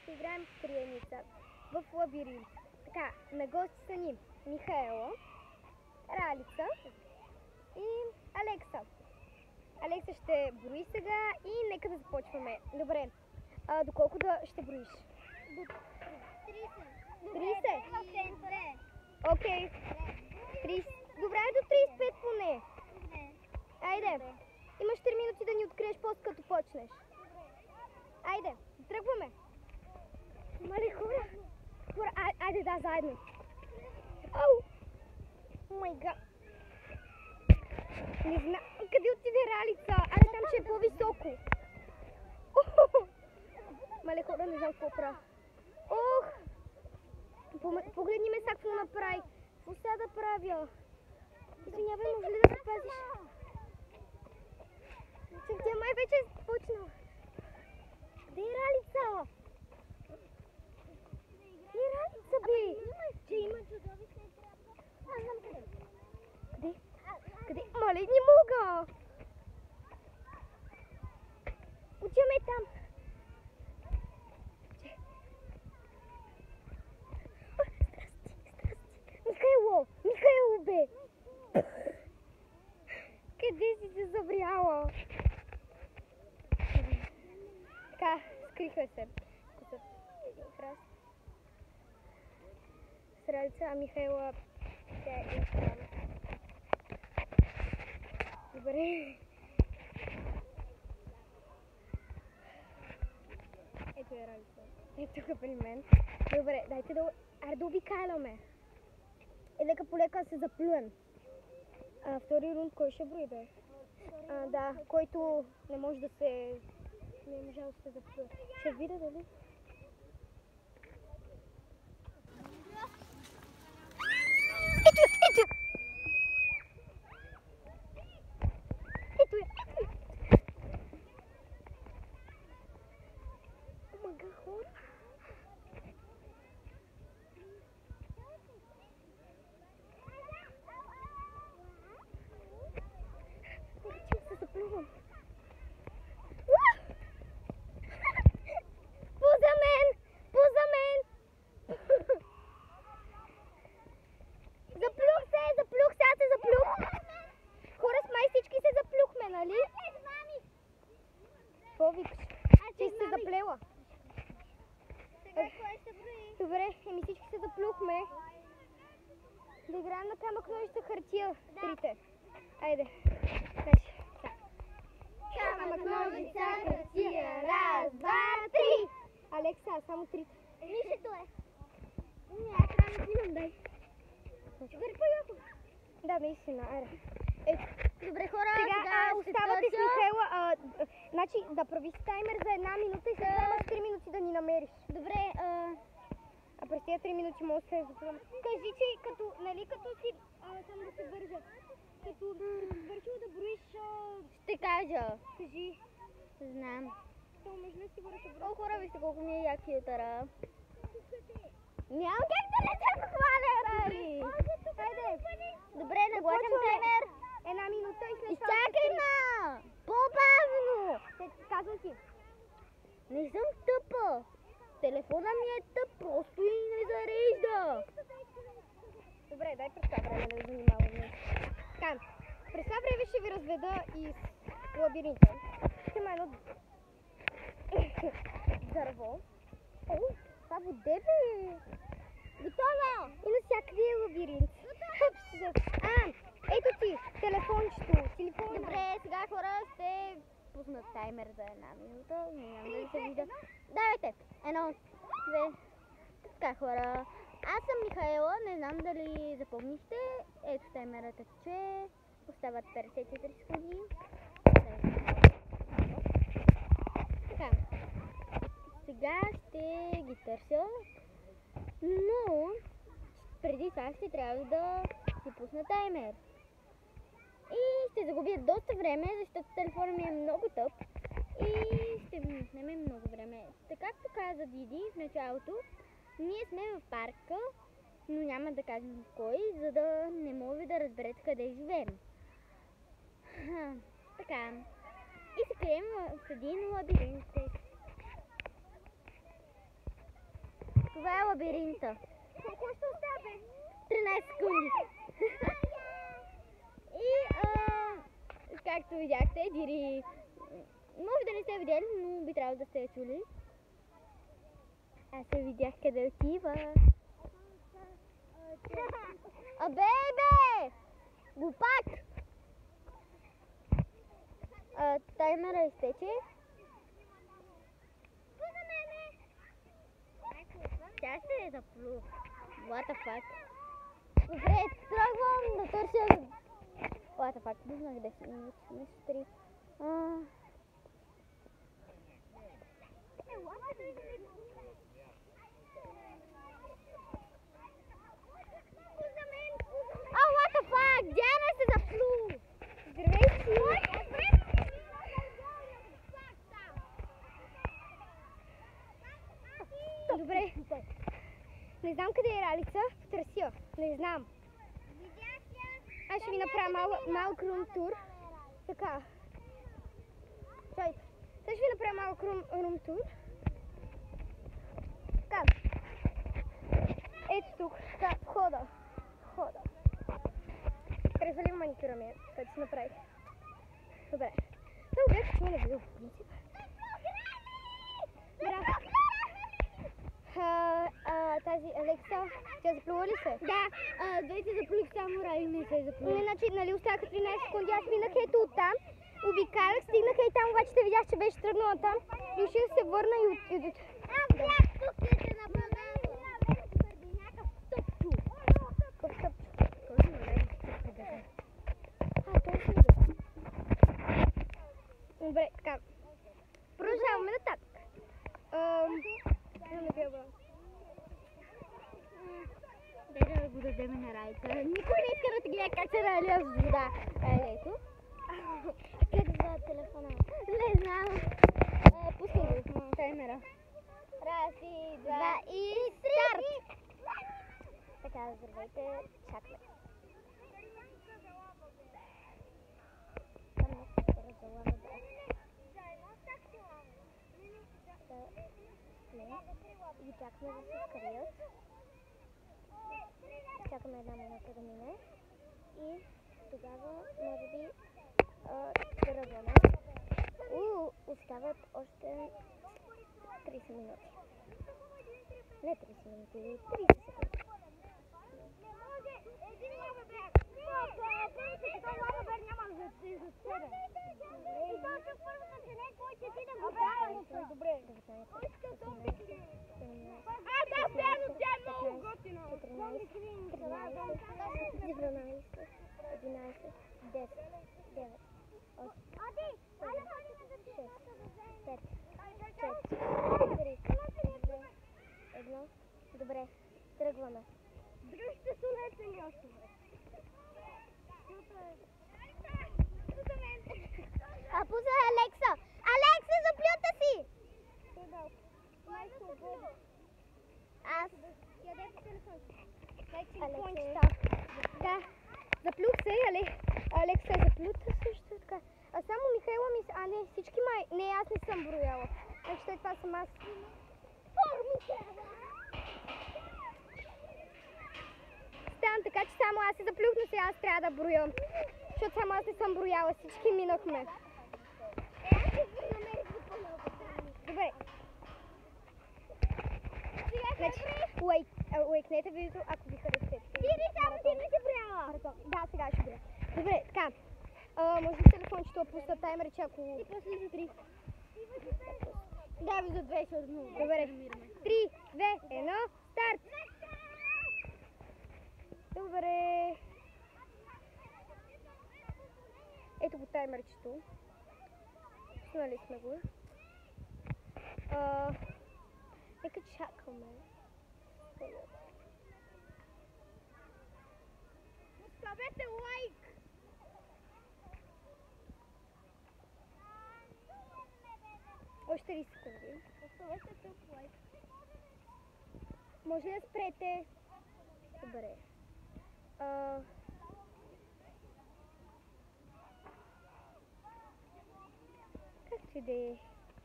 ще играем в криеница в лабиринт. Така, на гости са ни Михаела, Ралица и Алекса. Алекса ще брои сега и нека да започваме. Добре, доколко ще броиш? До 30. 30? Окей. 30. Добре, до 35 поне. Айде. Имаш 3 минути да ни откриеш пост като почнеш. Айде, тръгваме. Мале хора. Айде, да, заедно. Ау! О май гад. Не знам къде отиде Ралица. Аре там, че е по-високо. Мале хора, не знам какво правя. Ох! Погледни ме сега какво направи. Какво сега да правя? Извинявай, може ли да се пазиш? Чак, тя май вече е почнала. Къде е Ралица? Къде е Ралица, бе? Че има чудовище и трябва. Аз знам къде. Къде? Къде? Мале, не мога! Отиваме там. Михайло, бе! Къде си се забряла? Така, скриха се. Един храст. С Ралица, а Михайла тя е там. Добре. Ето е Ралица. Ето тук при мен. Добре, дайте да обикаляме. Лека по лека се заплюем. Втори рунд кой ще брои, бе? Да, който не може да се... Не може да се заплюе. Ще видя дали? Ето я! О май гад, хора! Заплювам. Пуза мен! Заплюх се, аз се заплюх. Хора, с май всички се заплюхме, нали? Какво викаш? Че си се заплела. Сега кой ще брои? Добре, всички се заплюхме. Да играем на камък, ножица, хартия. Трите. Айде. Камък, ножица, хартия. Раз, два, три. Алекса, само три. Нишето е. Аз трябва да снимам, дай. Да, наистина, айде. Добре, хора, сега оставате с Михайла. Значи да правиш таймер за 1 минута и след това имаш 3 минути да ни намериш. Добре, А през тези 3 минути може да се заплюваме. Кажи, че като си, само да се вържа. Като свършила да броиш, ще кажа. кажи. Знам. То може ли си го да се О, хора, вижте колко ми е як филтъра. Няма как да не те похваля, Рали! Айде! Добре, нагласям таймер. 1 минута и след това... Изчакай ма! По-бавно! Казвам ти. Не съм тъпа. Телефона ми е тъп, просто и не зарежда. Добре, дай през това време да ви занимавам. Така, през това време ще ви разведа из лабиринта. Ще има едно дърво. О, това воде, бе! Готова! И навсякъде е лабиринт. Ето ти, телефончето. Добре, сега хора ще пуснат таймер за 1 минута. Не знам дали се вижда. Давайте! 1, 2. Така, хора. Аз съм Михаела, не знам дали запомнихте. Ето таймерът тече. Остават 54 секунди. Така. Сега ще ги търся. Но преди това ще трябва да си пусна таймер. И ще загубя доста време, защото телефона ми е много тъп. И ще ми отнеме много време. Така както каза Диди в началото, ние сме в парка, но няма да кажем кой, за да не може да разберете къде живеем. Така. И се крием в един лабиринт. лабиринта. Колко ще остава? 13 секунди. И както видяхте, Дири, може да не сте видели, но би трябвало да сте я чули. Аз се видях къде отива. Бебе! Глупак! Таймера изтече. Тя се е заплю. What the fuck? Добре, тръгвам да търся... What the fuck? Не знам 10 минути, вместо 3. What the fuck? Диана се заплю! Здравейте! Добре. Не знам къде е Ралица. Потърся. Не знам. Аз ще ви направя малък рум тур. Така. Чайте. Сега ще ви направя малък рум тур. Така. Ето тук. Така. Входа. Развали маникюра ми, който си направих. Добре. Много бях чула на видео, в принцип. Тази Алекса, тя заплюва ли се? Да, двете заплюх, само Рали не се заплюва. Иначе, нали, останаха 13 секунди, аз минах ето оттам, обикалях, стигнах и там, обаче те видях, че беше тръгнала там. Реших да се върна и от... Бях тук и се направя. Някакъв стъпчо. Какъв стъпчо? Този намери стъпчо. Той си да. Добре, така. Продължаваме нататък. Не бия бра. Дай да го дадем на Ралица. Никой не иска да те гледа как се налия с вода. Ето. Къде за телефона? Не знам. Пускай го таймера. Раз и два и старт! Така, здравейте. Чакаме. Там не се разделава да. И чакаме да се скрият. Чакаме една минута да мине. И тогава, може би, тръгваме. Остават още 30 минути. Не 30 минути, 30 секунди. Добре. 1. Добре, тръгваме. Дръжте солете ми още време. Пусна Алекса! Алекса, заплюта си! Аз... Ядете телефон. Алекса. Да, заплюх се, Алекса е заплюта също така. А само Михайла ми... А не, всички май... Не, аз не съм брояла. Значи това съм аз. Стана така, че само аз се заплюх, но сега аз трябва да броя. Защото само аз не съм брояла, всички минахме. Добре. Значи, лайкнете видеото, ако ви харесате. Ти не си брояла. Да, сега ще броя. Добре, така. Може би телефончето да пусна таймер, че ако... И после за 3. Да, ви за 2 ще отмога. Добре. 3, 2, 1, старт! Добре. Ето го таймерчето. Пуснали сме го. Нека чакаме. Поставете лайк! Още 30 секунди. Поставете тук лайк. Може да спрете. Добре. Както и да е,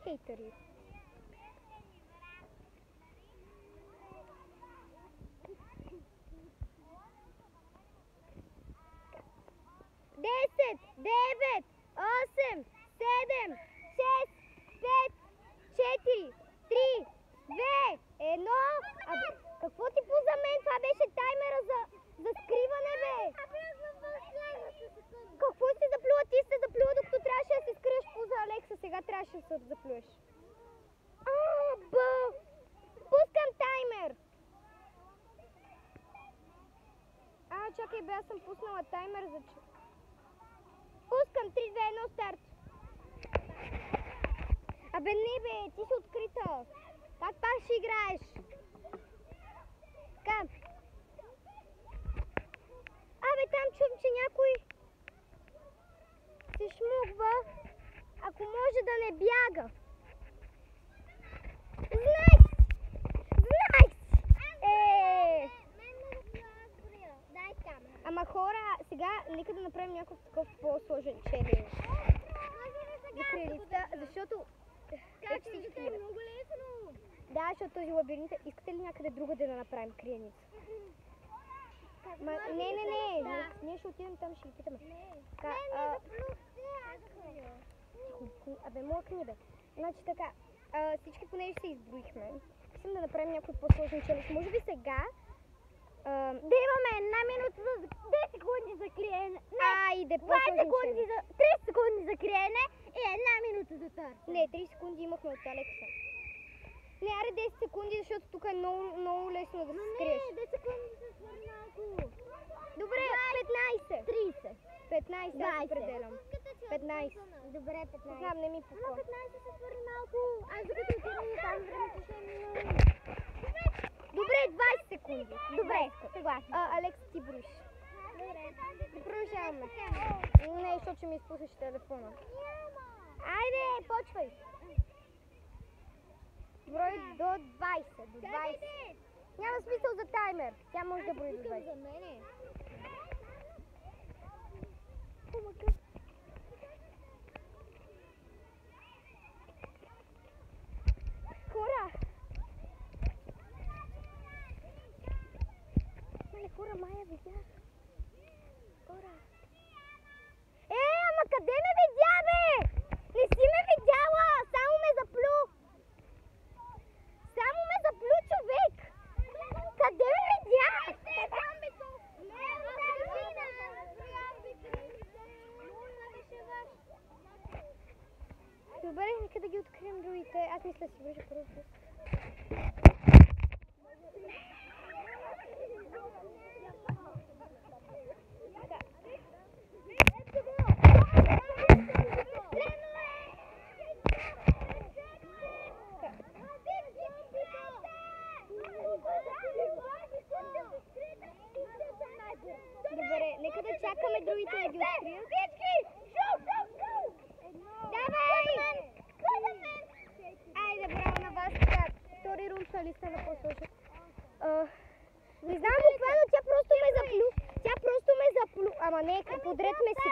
хейтери. 9, 8, 7, 6, 5, 4, 3, 2, 1. Абе, какво ти пуза мен? Това беше таймера за скриване, бе! Какво си заплюва? Ти се заплюва, докато трябваше да се скриеш пуза, Алекса. Сега трябваше да се заплюеш. Пускам таймер! Чакай, бе, аз съм пуснала таймер за... Пускам 3, 2, 1, старт! Абе, не, бе, ти си открита! Как пак ще играеш? Така. Абе, там чувам, че някой се шмугва. Ако може да не бяга. Знайс! Знайс! Ама хора, сега нека да направим някакъв такъв по-сложен челендж. За кралицата, защото... Как ще е много лесно? Да, защото този лабиринт... Искате ли някъде другаде да направим криеница? Не. Ние ще отидем там, ще ги питаме. Абе, млъкни, бе. Значи така, всички понеже се изброихме, искам да направим някой по-сложен челендж. Може би сега... Да имаме 1 минута за 10 секунди за криене. Айде, 20 секунди за 30 секунди за криене и 1 минута за търсене. Не, 30 секунди имахме от Алекса. Не, аре 10 секунди, защото тук е много лесно да се скриеш. Не, 10 секунди се свърни малко. Добре, 15. 30. 15, аз определям. 15. Добре, 15. Знам, не ми пука. 15 се свърни малко. Аз докато отидам там, времето ще е минало. Добре, 20 секунди. Добре, съгласен. Алекс, ти броиш. Добре. Продължаваме. Не, защото ще ми изпуснеш телефона. Айде, почвай. Брой до 20. До 20. Няма смисъл за таймер. Тя може да брои до 20. За мене. Хора! Хора, Майя видях. Хора. Ама къде ме видя, бе? Не си ме видяла! Само ме заплю! Само ме заплю, човек! Къде ме видя? Добре, нека да ги открием другите. Аз мисля си броша първо. Добре, нека да чакаме другите да ги открият. Давай! Айде, браво на вас. Така, втори рунд са листа на по-сложно. Не знам буквално, тя просто ме заплю. Ама не, подред ме си.